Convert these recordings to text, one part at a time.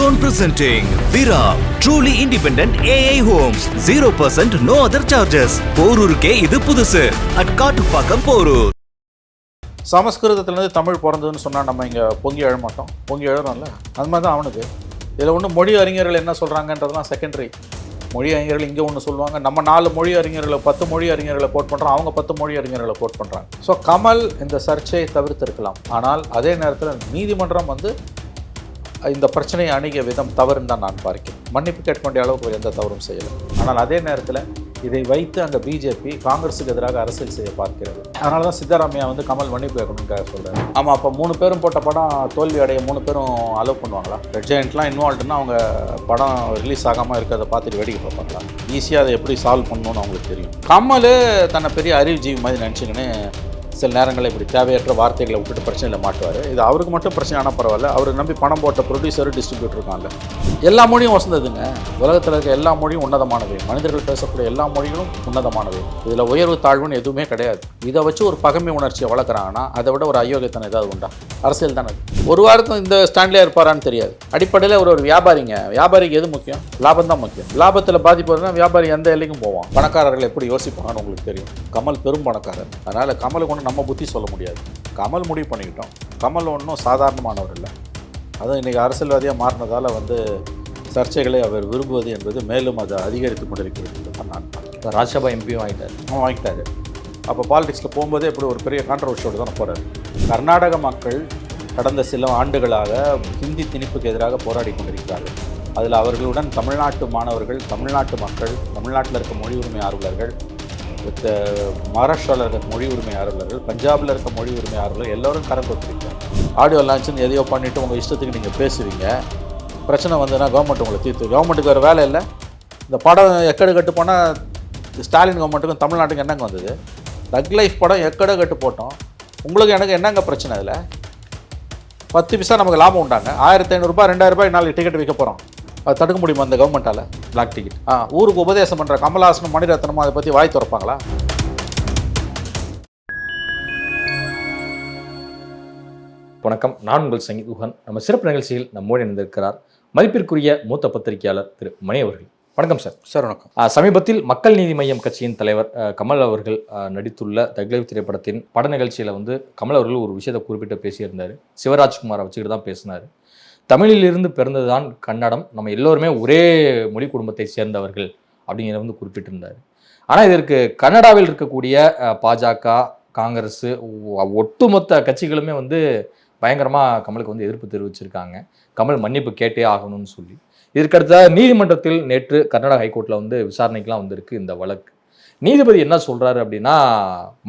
Keystone presenting Vira, truly independent AI homes, 0% no other charges. போரூருக்கே இது புதுசு at Kattupakkam Porur. சமஸ்கிருதத்துலேருந்து Tamil பிறந்ததுன்னு சொன்னால் நம்ம இங்கே பொங்கி எழ மாட்டோம். பொங்கி எழறோம்ல, அது மாதிரி தான் அவனுக்கு. இதில் ஒன்று மொழி அறிஞர்கள் என்ன சொல்கிறாங்கன்றதுலாம் செகண்டரி. மொழி அறிஞர்கள் இங்கே ஒன்று சொல்லுவாங்க, நம்ம 4 மொழி அறிஞர்களை 10 மொழி அறிஞர்களை கோட் பண்ணுறோம், அவங்க 10 மொழி அறிஞர்களை கோட் பண்ணுறாங்க. ஸோ கமல் இந்த சர்ச்சையை தவிர்த்திருக்கலாம். ஆனால் அதே நேரத்தில் நீதிமன்றம் இந்த பிரச்சனையை அணுகிய விதம் தவறுன்னு தான் நான் பார்க்கிறேன். மன்னிப்பு கேட்க வேண்டிய அளவுக்கு எந்த தவறும் செய்யலை. ஆனால் அதே நேரத்தில் இதை வைத்து அங்கே பிஜேபி காங்கிரஸுக்கு எதிராக அரசியல் செய்ய பார்க்கிறது. அதனால தான் சித்தராமையா கமல் மன்னிப்பு கேட்கணும்னு சொல்கிறாரு. ஆமாம், அப்போ 3 பேரும் போட்ட படம் தோல்வி அடைய 3 பேரும் அலோவ் பண்ணுவாங்களா? ரெட் ஜெயண்ட்லாம் இன்வால்வ்டுன்னா அவங்க படம் ரிலீஸ் ஆகாமல் இருக்கிறத பார்த்துட்டு வேடிக்கை பார்ப்பாங்களா? ஈஸியாக அதை எப்படி சால்வ் பண்ணணும்னு அவங்களுக்கு தெரியும். கமல் தன்னை பெரிய அறிவுஜீவி மாதிரி நினச்சிக்கின்னு சில நேரங்களில் இப்படி தேவையற்ற வார்த்தைகளை விட்டுட்டு பிரச்சனையில் மாட்டுவார். இது அவருக்கு மட்டும் பிரச்சனை ஆனால் பரவாயில்ல, அவருக்கு நம்பி பணம் போட்ட ப்ரொடியூசர் டிஸ்ட்ரிபியூட்டர் இருக்காங்க. எல்லா மொழியும் வசந்ததுங்க. உலகத்தில் இருக்க எல்லா மொழியும் உன்னதமானவை. மனிதர்கள் பேசக்கூடிய எல்லா மொழிகளும் உன்னதமானவை. இதில் உயர்வு தாழ்வுன்னு எதுவுமே கிடையாது. இதை வச்சு ஒரு பகைமை உணர்ச்சியை வளர்க்குறாங்கன்னா அதை விட ஒரு அயோக்கியத்தனம் ஏதாவது உண்டா? அரசியல் தானே. ஒரு வாரத்துக்கு இந்த ஸ்டாண்ட்லேயே இருப்பாரான்னு தெரியாது. அடிப்படையில் ஒரு வியாபாரிங்க. வியாபாரிக்கு எது முக்கியம்? லாபம் தான் முக்கியம். லாபத்தில் பாதிப்பு வருதுன்னா வியாபாரி எந்த எல்லைக்கும் போவான். பணக்காரர்கள் எப்படி யோசிப்பாங்கன்னு உங்களுக்கு தெரியும். கமல் பெரும் பணக்காரர். அதனால் கமலுக்கு ஒன்று நம்ம புத்தி சொல்ல முடியாது. கமல் முடிவு பண்ணிக்கிட்டோம். கமல் ஒன்றும் சாதாரணமானவர் இல்லை. அதுவும் இன்றைக்கி அரசியல்வாதியாக மாறினதால் சர்ச்சைகளை அவர் விரும்புவது என்பது மேலும் அதை அதிகரித்து கொண்டிருக்கிறது தான் நான் பார்க்கிறேன். ராஜ்யசபா எம்பியும் வாங்கிட்டாரு. அப்போ பாலிடிக்ஸில் போகும்போதே இப்படி ஒரு பெரிய கான்ட்ரவர்சியோடு தான் போகிறாரு. கர்நாடக மக்கள் கடந்த சில ஆண்டுகளாக ஹிந்தி திணிப்புக்கு எதிராக போராடி கொண்டிருக்கிறார்கள். அதில் அவர்களுடன் தமிழ்நாட்டு மாணவர்கள், தமிழ்நாட்டு மக்கள், தமிழ்நாட்டில் இருக்க மொழி உரிமை ஆர்வலர்கள், மகாராஷ்டிராவில் இருக்க மொழி உரிமை ஆர்வலர்கள், பஞ்சாபில் இருக்க மொழி உரிமை ஆர்வலர்கள் எல்லோரும் கரம் கொடுத்துருக்காங்க. ஆடியோ லான்ச்சுன்னு எதையோ பண்ணிவிட்டு உங்கள் இஷ்டத்துக்கு நீங்கள் பேசுவீங்க. பிரச்சனை வந்ததுன்னா கவர்மெண்ட் உங்களை தீர்த்து. கவர்மெண்ட்டுக்கு வேறு வேலை இல்லை. இந்த படம் எக்கடு கட்டு போனால் ஸ்டாலின் கவர்மெண்ட்டுக்கும் தமிழ்நாட்டுக்கு என்னங்க வந்தது? தக் லைஃப் படம் எக்கடு கட்டு போட்டோம். உங்களுக்கு எனக்கு என்னங்க பிரச்சனை? அதில் 10 பைசா நமக்கு லாபம் உண்டாங்க. 1500 ரூபாய் 2000 ரூபாய் நாளைக்கு டிக்கெட் விற்க போகிறோம். அது தடுக்க முடியுமா அந்த கவர்மெண்ட்டால்? Black ticket. ஊருக்கு உபதேசம் பண்ணுற கமல்ஹாசனும் மணிரத்னமும் அதை பற்றி வாய் திறப்பாங்களா? வணக்கம், நான் உங்கள் சங்கீத் குஹன். நம்ம சிறப்பு நிகழ்ச்சியில் நம்மோடு இணைந்திருக்கிறார் மதிப்பிற்குரிய மூத்த பத்திரிகையாளர் திரு மணி அவர்கள். வணக்கம் சார். சார் வணக்கம். சமீபத்தில் மக்கள் நீதி மய்யம் கட்சியின் தலைவர் கமல் அவர்கள் நடித்துள்ள தக் லைஃப் திரைப்படத்தின் பட நிகழ்ச்சியில் கமல் அவர்கள் ஒரு விஷயத்தை குறிப்பிட்டு பேசியிருந்தார். சிவராஜ்குமாரை வச்சுக்கிட்டு தான் பேசினார். தமிழிலிருந்து பிறந்ததுதான் கன்னடம், நம்ம எல்லோருமே ஒரே மொழி குடும்பத்தை சேர்ந்தவர்கள் அப்படிங்கிறத குறிப்பிட்டிருந்தார். ஆனால் இதற்கு கன்னடாவில் இருக்கக்கூடிய பாஜக, காங்கிரஸ், ஒட்டுமொத்த கட்சிகளுமே பயங்கரமாக கமலுக்கு எதிர்ப்பு தெரிவிச்சிருக்காங்க. கமல் மன்னிப்பு கேட்டே ஆகணும்னு சொல்லி. இதற்கடுத்த நீதிமன்றத்தில் நேற்று கர்நாடக ஹைகோர்ட்டில் விசாரணைக்கெலாம் வந்திருக்கு இந்த வழக்கு. நீதிபதி என்ன சொல்கிறாரு அப்படின்னா,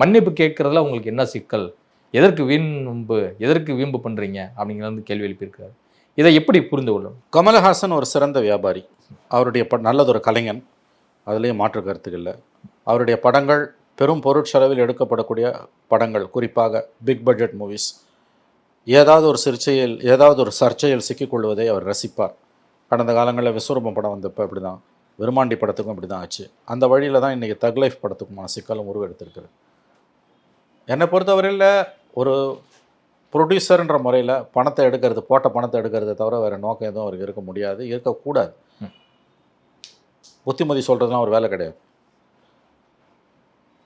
மன்னிப்பு கேட்கறதுல உங்களுக்கு என்ன சிக்கல், எதற்கு வீம்பு பண்ணுறீங்க அப்படிங்கிறத கேள்வி எழுப்பியிருக்கிறார். இதை எப்படி புரிந்து கொள்ளும்? கமல்ஹாசன் ஒரு சிறந்த வியாபாரி. அவருடைய நல்லதொரு கலைஞன், அதுலேயும் மாற்று கருத்துக்கள் இல்லை. அவருடைய படங்கள் பெரும் பொருட்செலவில் எடுக்கப்படக்கூடிய படங்கள், குறிப்பாக பிக் பட்ஜெட் மூவிஸ், ஏதாவது ஒரு சர்ச்சையில் சிக்கிக்கொள்வதை அவர் ரசிப்பார். கடந்த காலங்களில் விஸ்வரூபம் படம் வந்தப்போ இப்படி தான், விருமாண்டி படத்துக்கும் இப்படி தான் ஆச்சு. அந்த வழியில் தான் இன்றைக்கி தக் லைஃப் படத்துக்குமான சிக்கலும் உருவெடுத்திருக்குது. என்னை பொறுத்தவரையில் ஒரு ப்ரொடியூசர்ன்ற முறையில் பணத்தை எடுக்கிறது, போட்ட பணத்தை எடுக்கிறத தவிர வேறு நோக்கம் எதுவும் அவருக்கு இருக்க முடியாது, இருக்கக்கூடாது. புத்திமதி சொல்கிறதுலாம் ஒரு வேலை கிடையாது.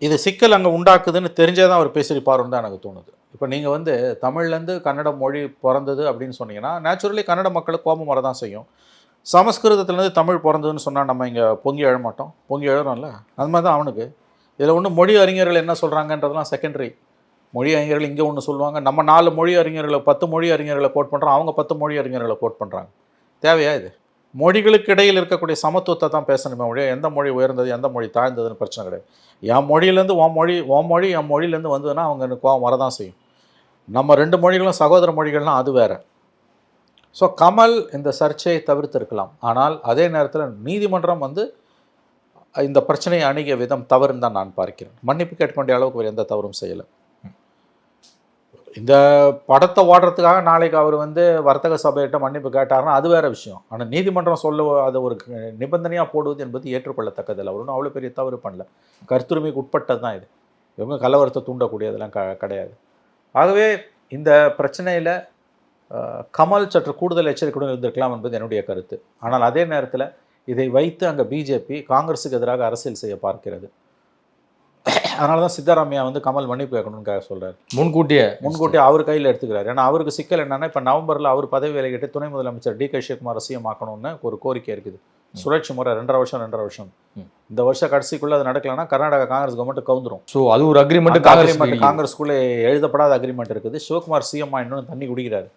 இது சிக்கல் அங்கே உண்டாக்குதுன்னு தெரிஞ்சே தான் அவர் பேசியிருப்பாருன்னு தான் எனக்கு தோணுது. இப்போ நீங்கள் தமிழ்லேருந்து கன்னட மொழி பிறந்தது அப்படின்னு சொன்னீங்கன்னா நேச்சுரலி கன்னட மக்களுக்கு கோபம் வர தான் செய்யும். சமஸ்கிருதத்துலேருந்து தமிழ் பிறந்ததுன்னு சொன்னால் நம்ம இங்கே பொங்கி எழ மாட்டோம். பொங்கி எழறோம்ல, அது மாதிரி தான் அவனுக்கு. இதில் ஒன்று மொழி அறிஞர்கள் என்ன சொல்கிறாங்கன்றதுலாம் செகண்டரி. மொழி அறிஞர்கள் இங்கே ஒன்று சொல்லுவாங்க, நம்ம 4 மொழி அறிஞர்களை 10 மொழி அறிஞர்களை கோட் பண்ணுறோம், அவங்க 10 மொழி அறிஞர்களை கோட் பண்ணுறாங்க. தேவையா இது? மொழிகளுக்கு இடையில் இருக்கக்கூடிய சமத்துவத்தை தான் பேசணுமே மொழியை. எந்த மொழி உயர்ந்தது, எந்த மொழி தாழ்ந்ததுன்னு பிரச்சனை கிடையாது. என் மொழியிலேருந்து உன் மொழி என் மொழியிலேருந்து வந்ததுன்னா அவங்க எனக்கு கோவம் வரதான் செய்யும். நம்ம 2 மொழிகளும் சகோதர மொழிகள்னால் அது வேறு. ஸோ கமல் இந்த சர்ச்சையை தவிர்த்திருக்கலாம். ஆனால் அதே நேரத்தில் நீதிமன்றம் இந்த பிரச்சனையை அணுகிய விதம் தவறுன்னு தான் நான் பார்க்கிறேன். மன்னிப்பு கேட்க வேண்டிய அளவுக்கு எந்த தவறும் செய்யலை. இந்த படத்தை ஓடுறதுக்காக நாளைக்கு அவர் வர்த்தக சபையிட்ட மன்னிப்பு கேட்டார்னா அது வேறு விஷயம். ஆனால் நீதிமன்றம் அதை ஒரு நிபந்தனையாக போடுவது என்பது ஏற்றுக்கொள்ளத்தக்கதில்லை. அவர் ஒன்றும் அவ்வளோ பெரிய தவறு பண்ணல, கருத்துரிமைக்கு உட்பட்டது தான் இது. இவங்க கலவரத்தை தூண்டக்கூடியதெல்லாம் கிடையாது. ஆகவே இந்த பிரச்சனையில் கமல் சற்று கூடுதல் எச்சரிக்கையுடன் இருந்திருக்கலாம் என்பது என்னுடைய கருத்து. ஆனால் அதே நேரத்தில் இதை வைத்து அங்கே பிஜேபி காங்கிரஸுக்கு எதிராக அரசியல் செய்ய பார்க்கிறது. அதனால தான் சித்தராமையா வந்து கமல் மன்னிப்பு கேட்கணும்னு சொல்கிறார். முன்கூட்டியே அவர் கையில் எடுத்துக்கிறார். ஏன்னா அவருக்கு சிக்கல் என்னன்னா, இப்போ நவம்பரில் அவர் பதவி விலகிட்டு துணை முதலமைச்சர் டி.கே. சிவகுமார் சிஎம் ஆக்கணும்னு ஒரு கோரிக்கை இருக்குது. சுழற்சி முறை 2.5 வருஷம். இந்த வருஷம் கடைசிக்குள்ளே அது நடக்கலன்னா கர்நாடகா காங்கிரஸ் கவர்மெண்ட் கவுந்துரும். ஸோ அது ஒரு அக்ரிமெண்ட் காங்கிரஸ்குள்ளே எழுதப்படாத அக்ரிமெண்ட் இருக்குது. சிவகுமார் சிஎம் இன்னும் தண்ணி குடிக்கிறாரு.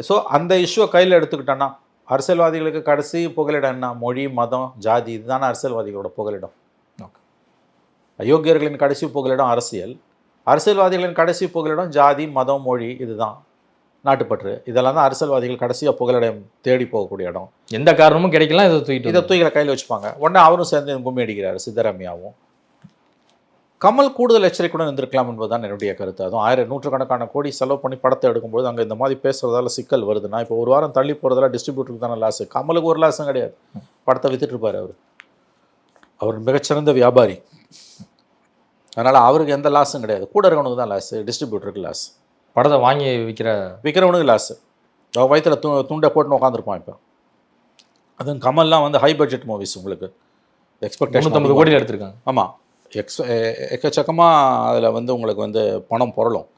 ஸோ அந்த இஷ்யூவை கையில் எடுத்துக்கிட்டோன்னா அரசியல்வாதிகளுக்கு கடைசி புகலிடம் என்ன? மொழி, மதம், ஜாதி. இதுதானே அரசியல்வாதிகளோட புகலிடம். அயோக்கியர்களின் கடைசி புகலிடம் அரசியல். அரசியல்வாதிகளின் கடைசி புகலிடம் ஜாதி, மதம், மொழி. இதுதான் நாட்டுப்பற்று. இதெல்லாம் தான் அரசியல்வாதிகள் கடைசியாக புகலிடம் தேடி போகக்கூடிய இடம். எந்த காரணமும் கிடைக்கலாம், இதை தூக்கில கையில் வச்சுப்பாங்க. உடனே அவரும் சேர்ந்து கும்மி அடிக்கிறாரு சித்தராமையாவும். கமல் கூடுதல் எச்சரிக்கையுடன் இருந்திருக்கலாம் என்பதுதான் என்னுடைய கருத்து. அதுவும் நூற்றுக்கணக்கான கோடி செலவு பண்ணி படத்தை எடுக்கும்போது அங்கே இந்த மாதிரி பேசுறதால சிக்கல் வருதுன்னா, இப்போ ஒரு வாரம் தள்ளி போகிறதால டிஸ்ட்ரிபியூட்டருக்கு தானே லாஸ். கமலுக்கு ஒரு லாஸும் கிடையாது. படத்தை வித்துட்டு இருப்பார். அவர் மிகச்சிறந்த வியாபாரி. அதனால் அவருக்கு எந்த லாஸும் கிடையாது. கூட இருக்கவனுக்கு தான் லாஸு, டிஸ்ட்ரிபியூட்டருக்கு லாஸ். படத்தை வாங்கி விற்கிறவனுக்கு லாஸு. அவன் வயிற்றில் துண்டை போட்டுன்னு உட்காந்துருப்பான். இப்போ அதுவும் கமல்லாம் வந்து ஹை பட்ஜெட் மூவிஸ், உங்களுக்கு எக்ஸ்பெக்டேஷன் 50 கோடி எடுத்திருக்காங்க. ஆமாம், எக்கச்சக்கமாக அதில் வந்து உங்களுக்கு வந்து பணம் புரளும்.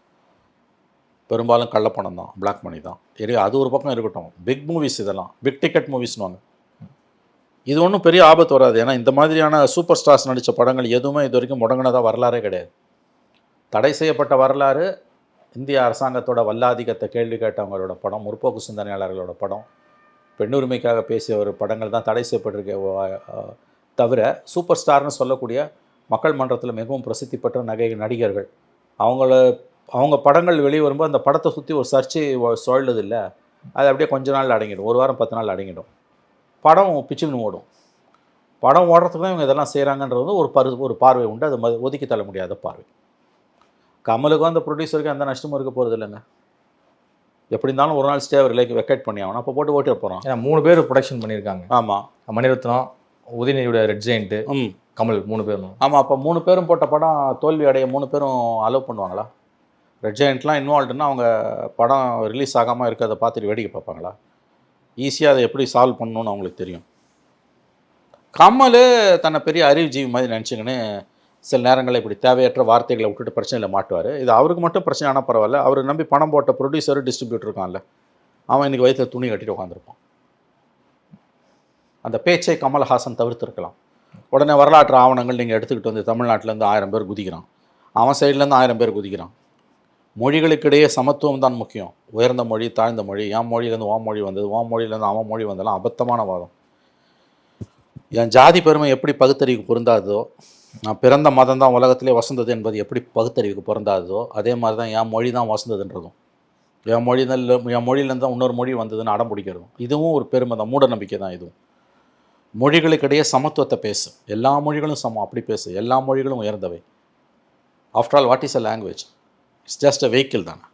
பெரும்பாலும் கள்ளப்பணம் தான், பிளாக் மணி தான். அது ஒரு பக்கம் இருக்கட்டும். பிக் மூவிஸ், இதெல்லாம் பிக் டிக்கெட் மூவிஸ்னுவாங்க. இது ஒன்றும் பெரிய ஆபத்து வராது. ஏன்னா இந்த மாதிரியான சூப்பர் ஸ்டார்ஸ் நடித்த படங்கள் எதுவுமே இது வரைக்கும் முடங்கினதாக வரலாறே கிடையாது. தடை செய்யப்பட்ட வரலாறு இந்திய அரசாங்கத்தோட வல்லாதிக்கத்தை கேள்வி கேட்டவங்களோட படம், முற்போக்கு சிந்தனையாளர்களோட படம், பெண்ணுரிமைக்காக பேசிய ஒரு படங்கள் தான் தடை செய்யப்பட்டிருக்க. தவிர சூப்பர் ஸ்டார்னு சொல்லக்கூடிய மக்கள் மன்றத்தில் மிகவும் பிரசித்தி பெற்ற நடிகர்கள் அவங்க படங்கள் வெளியே வரும்போது அந்த படத்தை சுற்றி ஒரு சர்ச்சை சொல்லுது இல்லை, அது அப்படியே கொஞ்ச நாள் அடங்கிடும். 1 வாரம் 10 நாள் அடங்கிடும். படம் பிச்சுன்னு ஓடும். படம் ஓடுறதுக்கு தான் இவங்க இதெல்லாம் செய்கிறாங்கன்றது ஒரு பார்வை உண்டு. அது ஒதுக்கி தள்ள முடியாத பார்வை. கமலுக்கும் அந்த ப்ரொடியூசருக்கு அந்த நஷ்டமும் இருக்க போகிறது இல்லைங்க. எப்படி இருந்தாலும் ஒரு நாள் ஸ்டே அவர் வெக்கேட் பண்ணி ஆகணும். அப்போ போட்டு ஓட்டி போகிறோம். ஏன்னா 3 பேர் ப்ரொடக்ஷன் பண்ணியிருக்காங்க. ஆமாம், மணிரத்னம், உதயநிதியோட ரெட் ஜெயண்ட், கமல் 3 பேரும். ஆமாம், அப்போ 3 பேரும் போட்ட படம் தோல்வி அடைய 3 பேரும் அலோவ் பண்ணுவாங்களா? ரெட் ஜெயண்ட்லாம் இன்வால்வ்டுன்னா அவங்க படம் ரிலீஸ் ஆகாமல் இருக்கிறத பார்த்துட்டு வேடிக்கை பார்ப்பாங்களா? ஈஸியாக அதை எப்படி சால்வ் பண்ணணும்னு அவங்களுக்கு தெரியும். கமல் தன்னை பெரிய அறிவுஜீவி மாதிரி நினச்சிங்கன்னு சில நேரங்களில் இப்படி தேவையற்ற வார்த்தைகளை விட்டுட்டு பிரச்சனையில் மாட்டுவார். இது அவருக்கு மட்டும் பிரச்சனை ஆனால் பரவாயில்ல. அவர் நம்பி பணம் போட்ட ப்ரொடியூசர், டிஸ்ட்ரிபியூட்டர் இருக்கான்ல, அவன் இன்றைக்கி வயிற்றில் துணி கட்டிட்டு உட்காந்துருப்பான். அந்த பேச்சை கமல்ஹாசன் தவிர்த்துருக்கலாம். உடனே வரலாற்று ஆவணங்கள் நீங்கள் எடுத்துக்கிட்டு வந்து தமிழ்நாட்டிலேருந்து 1000 பேர் குதிக்கிறான், அவன் சைட்லேருந்து 1000 பேர் குதிக்கிறான். மொழிகளுக்கிடையே சமத்துவம் தான் முக்கியம். உயர்ந்த மொழி, தாழ்ந்த மொழி, என் மொழியிலேருந்து உன் மொழி வந்தது, உன் மொழியிலேருந்து அவன் மொழி வந்தெல்லாம் அபத்தமான வாதம். என் ஜாதி பெருமை எப்படி பகுத்தறிவுக்கு பொருந்தாதோ, நான் பிறந்த மதம் தான் உலகத்திலே வசந்தது என்பது எப்படி பகுத்தறிவுக்கு பொருந்தாதோ, அதே மாதிரி தான் என் மொழி தான் வசந்ததுன்றதும், என் மொழியிலேருந்து தான் இன்னொரு மொழி வந்ததுன்னு அடம் பிடிக்கிறதும், இதுவும் ஒரு பெருமை தான், மூட நம்பிக்கை தான். இதுவும் மொழிகளுக்கிடையே சமத்துவத்தை பேசு, எல்லா மொழிகளும் சமம், அப்படி பேசு, எல்லா மொழிகளும் உயர்ந்தவை. After all what is a language? It's just a vehicle தானே.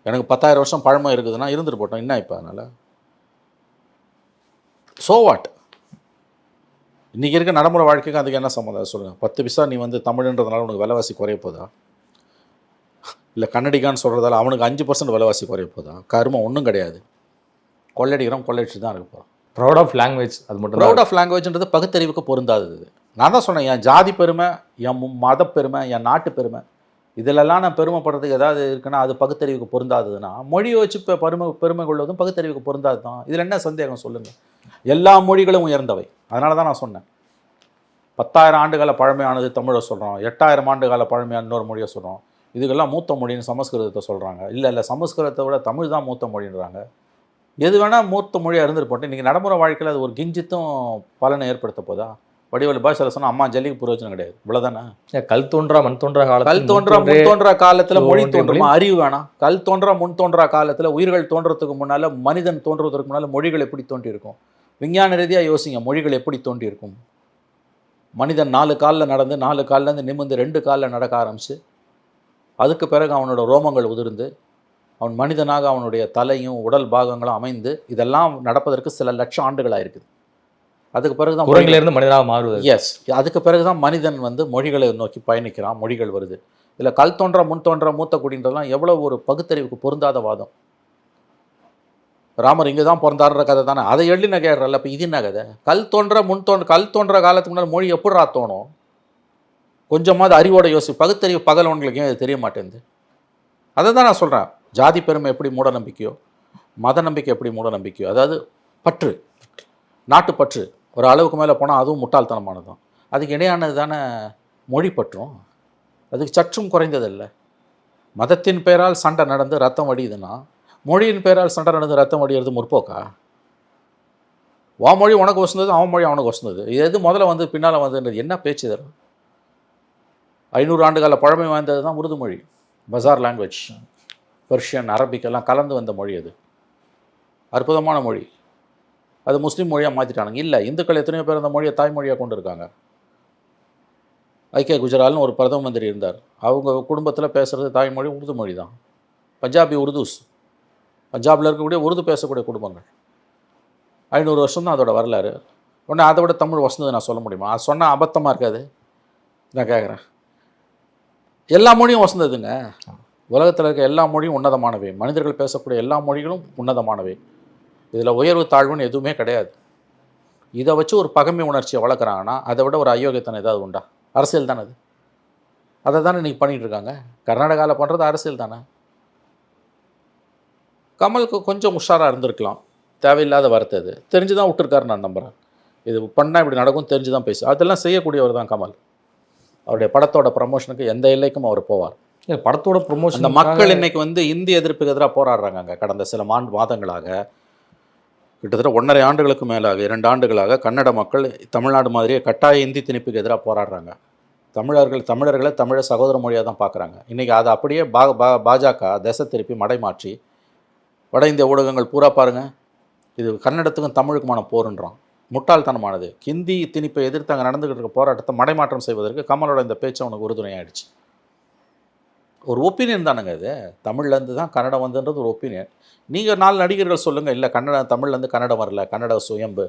எனக்கு 10,000 வருஷம் பழமை இருக்குதுன்னா இருந்துட்டு போட்டோம், என்ன இப்போ அதனால் ஸோ வாட்? இன்றைக்கி இருக்க நடைமுறை வாழ்க்கைக்கு அதுக்கு என்ன சம்மந்தம் சொல்லுங்கள்? 10 பைசா நீ வந்து தமிழ்ன்றதுனால உனக்கு விலைவாசி குறைய போதா? இல்லை கன்னடிக்கான்னு சொல்கிறதால அவனுக்கு 5% விலைவாசி குறைய போதா? கருமம் ஒன்றும் கிடையாது. கொள்ளடிக்கிறோம், கொள்ளடிச்சு தான் இருக்க போகிறோம். ப்ரௌட் ஆஃப் லாங்குவேஜ், அது மட்டும் ப்ரௌட் ஆஃப் லாங்குவேஜ்ன்றது பகுத்தறிவுக்கு பொருந்தாதது. நான் தான் சொன்னேன், என் ஜாதி பெருமை, என் மத பெருமை, என் நாட்டு பெருமை, இதிலெல்லாம் நான் பெருமைப்படுறதுக்கு ஏதாவது இருக்குன்னா அது பகுத்தறிவுக்கு பொருந்தாததுன்னா, மொழியை வச்சு இப்போ பெருமை கொள்வதும் பகுத்தறிவுக்கு பொருந்தாது தான். இதில் என்ன சந்தேகம் சொல்லுங்கள்? எல்லா மொழிகளும் உயர்ந்தவை. அதனால தான் நான் சொன்னேன், 10,000 ஆண்டுகால பழமையானது தமிழை சொல்கிறோம், 8,000 ஆண்டுகால பழமையான இன்னொரு மொழியை சொல்கிறோம். இதுக்கெல்லாம் மூத்த மொழின்னு சமஸ்கிருதத்தை சொல்கிறாங்க. இல்லை சமஸ்கிருதத்தை விட தமிழ் தான் மூத்த மொழின்றாங்க. எது வேணால் மூத்த மொழியாக இருந்துட்டு போட்டு இன்றைக்கி நடைமுறை வாழ்க்கையில் அது ஒரு கிஞ்சித்தும் பலனை ஏற்படுத்த போதா? வடிவேலு பாஷையில் சொன்னால் அம்மா ஜல்லிக்கு புரோஜனம் கிடையாது, இவ்வளோதானே. கல் தோன்றா மண் தோன்றா காலம், கல் தோன்றா முன் தோன்றா காலத்தில் மொழி தோன்றுமா? அறிவு வேணாம். கல் தோன்றா முன் தோன்றா காலத்தில் உயிர்கள் தோன்றதுக்கு முன்னால், மனிதன் தோன்றுவதற்கு முன்னால் மொழிகள் எப்படி தோன்றியிருக்கும்? விஞ்ஞான ரீதியாக யோசிங்க, மொழிகள் எப்படி தோன்றியிருக்கும்? மனிதன் 4 காலில் நடந்து 4 காலிலேருந்து நிமிர்ந்து 2 காலில் நடக்க ஆரம்பிச்சு, அதுக்கு பிறகு அவனோட ரோமங்கள் உதிர்ந்து அவன் மனிதனாக அவனுடைய தலையும் உடல் பாகங்களும் அமைந்து, இதெல்லாம் நடப்பதற்கு சில லட்சம் ஆண்டுகளாக இருக்குது. அதுக்கு பிறகு தான் குரங்கிலிருந்து மனிதனாக மாறுவது. எஸ், அதுக்கு பிறகு தான் மனிதன் வந்து மொழிகளை நோக்கி பயணிக்கிறான், மொழிகள் வருது. இதில் கல் தோன்றா முன் தோன்றா மூத்த குடின்றதுலாம் எவ்வளோ ஒரு பகுத்தறிவுக்கு பொருந்தாத வாதம். ராமர் இங்கே தான் பிறந்தாருன்ற கதை தானே, அதை எழுதின கேட்கறல்ல. இப்போ இது என்ன கதை? கல் தோன்ற காலத்துக்கு முன்னாடி மொழி எப்படிரா தோணும்? கொஞ்சமாவது அறிவோட பகுத்தறிவு பகலவன்களுக்கு ஏன் அது தெரிய மாட்டேங்குது? அதை தான் நான் சொல்கிறேன். ஜாதி பெருமை எப்படி மூட நம்பிக்கையோ, மத நம்பிக்கை எப்படி மூட நம்பிக்கையோ, அதாவது பற்று, நாட்டுப்பற்று ஒரு அளவுக்கு மேலே போனால் அதுவும் முட்டாள்தனமானது தான். அதுக்கு இணையானது தானே மொழி பற்றும். அதுக்கு சற்றும் குறைந்ததில்லை. மதத்தின் பெயரால் சண்டை நடந்து ரத்தம் வடியுதுன்னா, மொழியின் பெயரால் சண்டை நடந்து ரத்தம் வடிகிறது முற்போக்கா? உன் மொழி உனக்கு வசந்தது, அவன் மொழி அவனுக்கு வசந்தது. எது முதல்ல வந்து பின்னால் வந்துன்றது என்ன பேச்சு தரும்? 500 ஆண்டுகால பழமை வாய்ந்தது தான் உருது மொழி. பஜார் லாங்குவேஜ், பெர்ஷியன், அரபிக் எல்லாம் கலந்து வந்த மொழி. அது அற்புதமான மொழி. அது முஸ்லீம் மொழியாக மாற்றிட்டானுங்க. இல்லை, இந்துக்கள் எத்தனையோ பேர் அந்த மொழியை தாய்மொழியாக கொண்டு இருக்காங்க. ஐக்கிய குஜரால்னு ஒரு பிரதம மந்திரி இருந்தார். அவங்க குடும்பத்தில் பேசுகிறது தாய்மொழி உருது மொழி தான். பஞ்சாபி உருதுஸ், பஞ்சாபில் இருக்கக்கூடிய உருது பேசக்கூடிய குடும்பங்கள். 500 வருஷம் தான் அதோட வரலாறு. உடனே அதை விட தமிழ் வசந்தது நான் சொல்ல முடியுமா? அது சொன்னால் அபத்தமாக இருக்காது? நான் கேட்குறேன். எல்லா மொழியும் வசந்ததுங்க. உலகத்தில் இருக்க எல்லா மொழியும் உன்னதமானவை. மனிதர்கள் பேசக்கூடிய எல்லா மொழிகளும் உன்னதமானவை. இதில் உயர்வு தாழ்வுன்னு எதுவுமே கிடையாது. இதை வச்சு ஒரு பகைமை உணர்ச்சியை வளர்க்குறாங்கன்னா அதை விட ஒரு அயோக்கியத்தனம் ஏதாவது உண்டா? அரசியல் தானே அது. அதை தானே இன்றைக்கி பண்ணிகிட்டு இருக்காங்க. கர்நாடகாவில் பண்ணுறது அரசியல் தானே. கமலுக்கு கொஞ்சம் உஷாராக இருந்திருக்கலாம். தேவையில்லாத வார்த்தை அது. தெரிஞ்சு தான் விட்டுருக்காரு நான் நம்புகிறேன். இது பண்ணால் இப்படி நடக்கும் தெரிஞ்சு தான் பேசு. அதெல்லாம் செய்யக்கூடியவர் தான் கமல். அவருடைய படத்தோட ப்ரமோஷனுக்கு எந்த எல்லைக்கும் அவர் போவார். படத்தோட ப்ரமோஷன் அந்த மக்கள் இன்னைக்கு வந்து இந்திய எதிர்ப்புக்கு எதிராக போராடுறாங்க. அங்கே கடந்த சில மாதங்களாக, கிட்டத்தட்ட 1.5 ஆண்டுகளுக்கு மேலாக, 2 ஆண்டுகளாக கன்னட மக்கள் தமிழ்நாடு மாதிரியே கட்டாய இந்தி திணிப்புக்கு எதிராக போராடுறாங்க. தமிழர்களை தமிழ சகோதர மொழியாக தான் பார்க்குறாங்க. இன்றைக்கி அதை அப்படியே பாஜக திசை திருப்பி மடைமாற்றி வட இந்திய ஊடகங்கள் பூரா பாருங்கள், இது கன்னடத்துக்கும் தமிழுக்குமான போருன்றான். முட்டாள்தனமானது. ஹிந்தி திணிப்பை எதிர்த்து அங்கே நடந்துக்கிட்டு இருக்க போராட்டத்தை மடைமாற்றம் செய்வதற்கு கமலோட இந்த பேச்சு அவனுக்கு உறுதுணையாயிடுச்சு. ஒரு ஒப்பீனியன் தானுங்க இது. தமிழ்லேருந்து தான் கன்னடம் வந்துன்றது ஒரு ஒப்பீனியன். நீங்கள் 4 நடிகர்கள் சொல்லுங்கள், இல்லை தமிழ்லேருந்து கன்னடம் வரல, கன்னட சுயம்பு,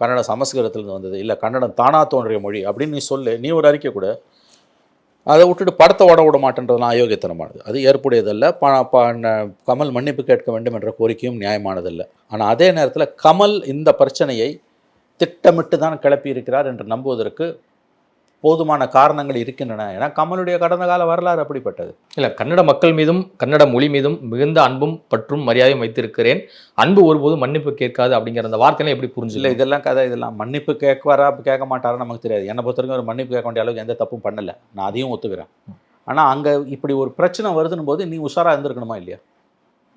கன்னட சமஸ்கிருதத்துலேருந்து வந்தது, இல்லை கன்னடம் தானாக தோன்றிய மொழி அப்படின்னு நீ சொல்லு. நீ ஒரு அறிக்கை கூட. அதை விட்டுட்டு படத்தை ஓட விட மாட்டேன்றதுலாம் அயோக்கியத்தனமானது. அது ஏற்புடையதல்ல. கமல் மன்னிப்பு கேட்க வேண்டும் என்ற கோரிக்கையும் நியாயமானதல்ல. ஆனால் அதே நேரத்தில் கமல் இந்த பிரச்சனையை திட்டமிட்டு தான் கிளப்பி இருக்கிறார் என்று நம்புவதற்கு போதுமான காரணங்கள் இருக்கின்றன. ஏன்னா கமலுடைய கடந்த கால வரலாறு அப்படிப்பட்டது. இல்லை, கன்னட மக்கள் மீதும் கன்னட மொழி மீதும் மிகுந்த அன்பும் பற்றும் மரியாதையும் வைத்திருக்கிறேன், அன்பு ஒருபோதும் மன்னிப்பு கேட்காது அப்படிங்கிற அந்த வார்த்தையெல்லாம் எப்படி புரிஞ்சு? இல்லை, இதெல்லாம் கதை. இதெல்லாம் மன்னிப்பு கேட்க மாட்டாரா நமக்கு தெரியாது. என்னை பொறுத்த வரைக்கும் ஒரு மன்னிப்பு கேட்க வேண்டிய அளவுக்கு எந்த தப்பும் பண்ணலை, நான் அதையும் ஒத்துக்கிறேன். ஆனால் அங்கே இப்படி ஒரு பிரச்சனை வருதுன்னு போது நீ உஷாராக இருந்திருக்கணுமா இல்லையா?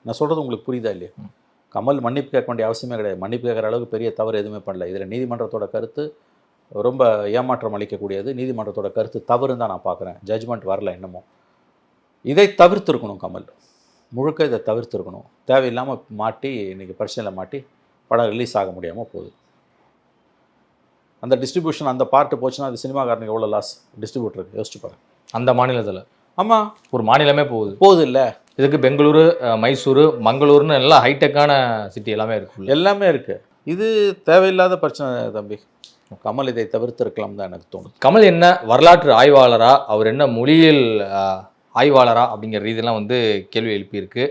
நான் சொல்கிறது உங்களுக்கு புரியுதா இல்லையா? கமல் மன்னிப்பு கேட்க வேண்டிய அவசியமே கிடையாது. மன்னிப்பு கேட்குற அளவுக்கு பெரிய தவறு எதுவுமே பண்ணல. இதில் நீதிமன்றத்தோட கருத்து ரொம்ப ஏமாற்றம் அளிக்கக்கூடியது. நீதிமன்றத்தோட கருத்து தவறுன்னு தான் நான் பார்க்குறேன். ஜட்ஜ்மெண்ட் வரல இன்னமும். இதை தவிர்த்துருக்கணும் கமல், முழுக்க இதை தவிர்த்துருக்கணும். தேவையில்லாமல் மாட்டி இன்றைக்கி பிரச்சனையில் மாட்டி படம் ரிலீஸ் ஆக முடியாமல் போகுது. அந்த டிஸ்ட்ரிபியூஷன் அந்த பார்ட்டு போச்சுன்னா அது சினிமாக்காரனுக்கு எவ்வளோ லாஸ் டிஸ்ட்ரிபியூட்டருக்கு யோசிச்சு பாருங்க. அந்த மாநிலத்தில் ஆமாம், ஒரு மாநிலமே போகுது இல்லை. இதுக்கு பெங்களூரு, மைசூரு, மங்களூர்னு எல்லாம் ஹைடெக்கான சிட்டி எல்லாமே இருக்குது, எல்லாமே இருக்குது. இது தேவையில்லாத பிரச்சனை தம்பி. கமல் இதை தவிர்த்திருக்கலாம் தான் எனக்கு தோணுது. கமல் என்ன வரலாற்று ஆய்வாளரா, அவர் என்ன மொழியியல் ஆய்வாளரா அப்படிங்கிற ரீதியெல்லாம் வந்து கேள்வி எழுப்பியிருக்கு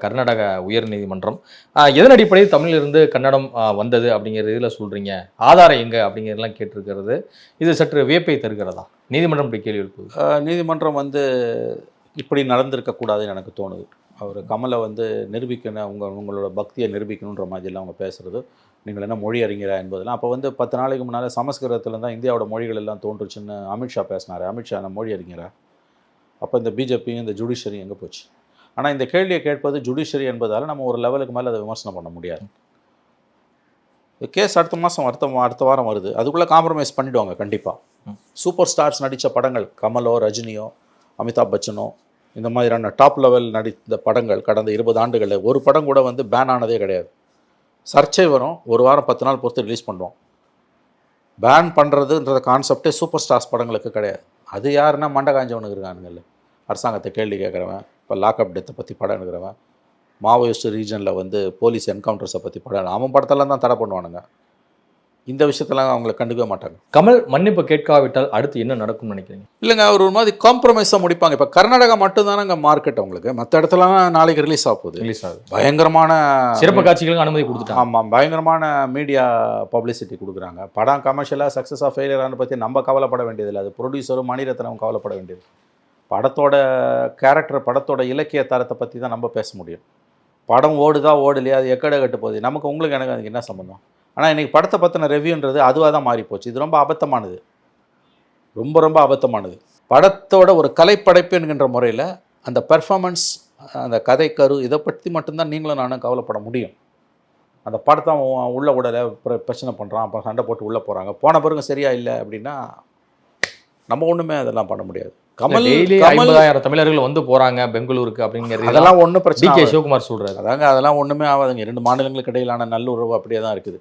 கர்நாடக உயர் நீதிமன்றம். எதன் அடிப்படையில் தமிழிலிருந்து கன்னடம் வந்தது அப்படிங்கிற இதில் சொல்கிறீங்க, ஆதாரம் எங்கே அப்படிங்கிறதெல்லாம் கேட்டிருக்கிறது. இது சற்று வியப்பை தருகிறதா? நீதிமன்றம் இப்படி கேள்வி எழுப்புது. நீதிமன்றம் வந்து இப்படி நடந்திருக்கக்கூடாதுன்னு எனக்கு தோணுது. அவர் கமலை வந்து நிரூபிக்கணும், உங்களோட பக்தியை நிரூபிக்கணுன்ற மாதிரிலாம் அவங்க பேசுகிறது. நீங்கள் என்ன மொழி அறிஞரா என்பதெல்லாம். அப்போ வந்து 10 நாளைக்கு முன்னால் சமஸ்கிருதத்தில் தான் இந்தியாவோட மொழிகள் எல்லாம் தோன்றுச்சுன்னு அமித்ஷா பேசினார். அமித்ஷா நான் மொழி அறிஞரா? அப்போ இந்த பிஜேபியும் இந்த ஜுடிஷரி எங்கே போச்சு? ஆனால் இந்த கேள்வியை கேட்பது ஜுடிஷரி என்பதால் நம்ம ஒரு லெவலுக்கு மேலே அதை விமர்சனம் பண்ண முடியாது. கேஸ் அடுத்த வாரம் வருது. அதுக்குள்ளே காம்ப்ரமைஸ் பண்ணிவிடுவாங்க கண்டிப்பாக. சூப்பர் ஸ்டார்ஸ் நடித்த படங்கள், கமலோ ரஜினியோ அமிதாப் பச்சனோ இந்த மாதிரியான டாப் லெவல் நடித்த படங்கள் கடந்த 20 ஆண்டுகளில் ஒரு படம் கூட வந்து பேன் ஆனதே கிடையாது. சர்ச்சை வரும், ஒரு வாரம் 10 நாள் பொறுத்து ரிலீஸ் பண்ணுவோம். பேன் பண்ணுறதுன்ற கான்செப்டே சூப்பர் ஸ்டார்ஸ் படங்களுக்கு கிடையாது. அது யாருன்னா மண்டை காஞ்சவனுக்கு இருக்கானுங்கல்ல, அரசாங்கத்தை கேள்வி கேட்குறவன், இப்போ லாக்அப் டெத்தை பற்றி படம் எடுக்கிறவன், மாவோயிஸ்ட் ரீஜனில் வந்து போலீஸ் என்கவுண்டர்ஸை பற்றி படம், அவன் படத்தெல்லாம் தான் தடை பண்ணுவானுங்க. இந்த விஷயத்தெல்லாம் அவங்களை கண்டுக்கவே மாட்டாங்க. கமல் மன்னிப்பு கேட்காவிட்டால் அடுத்து என்ன நடக்கும்னு நினைக்கிறீங்க? இல்லைங்க, அவர் ஒரு மாதிரி காம்ப்ரமைஸாக முடிப்பாங்க. இப்போ கர்நாடகா மட்டும்தானே அங்கே மார்க்கெட் அவங்களுக்கு, மற்ற இடத்துலலாம் நாளைக்கு ரிலீஸ் ஆகுது. ரிலீஸ் ஆகுது, பயங்கரமான சிறப்பு காட்சிகளுக்கு அனுமதி கொடுத்துட்டாங்க. ஆமாம், பயங்கரமான மீடியா பப்ளிசிட்டி கொடுக்குறாங்க. படம் கமர்ஷியலாக சக்ஸஸாக ஃபெயிலியரானு பற்றி நம்ம கவலைப்பட வேண்டியதில்லை, அது ப்ரொடியூசரும் மணிரத்னமும் கவலைப்பட வேண்டியது. படத்தோட கேரக்டர், படத்தோட இலக்கிய தரத்தை பற்றி தான் நம்ம பேச முடியும். படம் ஓடுதா ஓடலையா அது எக்கடை கட்டு போகுது, நமக்கு உங்களுக்கு எனக்கு அதுக்கு என்ன சம்மந்தம்? ஆனால் இன்றைக்கி படத்தை பற்றின ரிவ்யூன்றது அதுவாக தான் மாறிப்போச்சு. இது ரொம்ப அபத்தமானது, ரொம்ப ரொம்ப அபத்தமானது. படத்தோட ஒரு கலைப்படைப்பு என்கின்ற முறையில் அந்த பெர்ஃபார்மன்ஸ், அந்த கதை கரு, இதை பற்றி மட்டும்தான் நீங்களும் நானும் கவலைப்பட முடியும். அந்த படத்தை உள்ள உடலை பிரச்சனை பண்ணுறான், அப்புறம் சண்டை போட்டு உள்ளே போகிறாங்க, போன பிறகு சரியா இல்லை அப்படின்னா நம்ம ஒன்றுமே அதெல்லாம் பண்ண முடியாது. கமல் 50,000 தமிழர்கள் வந்து போகிறாங்க பெங்களூருக்கு அப்படிங்கிறது, அதெல்லாம் ஒன்றும் பிரச்சனை. டி.கே. சிவகுமார் சொல்கிறாரு. அதாங்க, அதெல்லாம் ஒன்றுமே ஆகாதுங்க. 2 மாநிலங்களுக்கு இடையிலான நல்லுறவு அப்படியே தான் இருக்குது.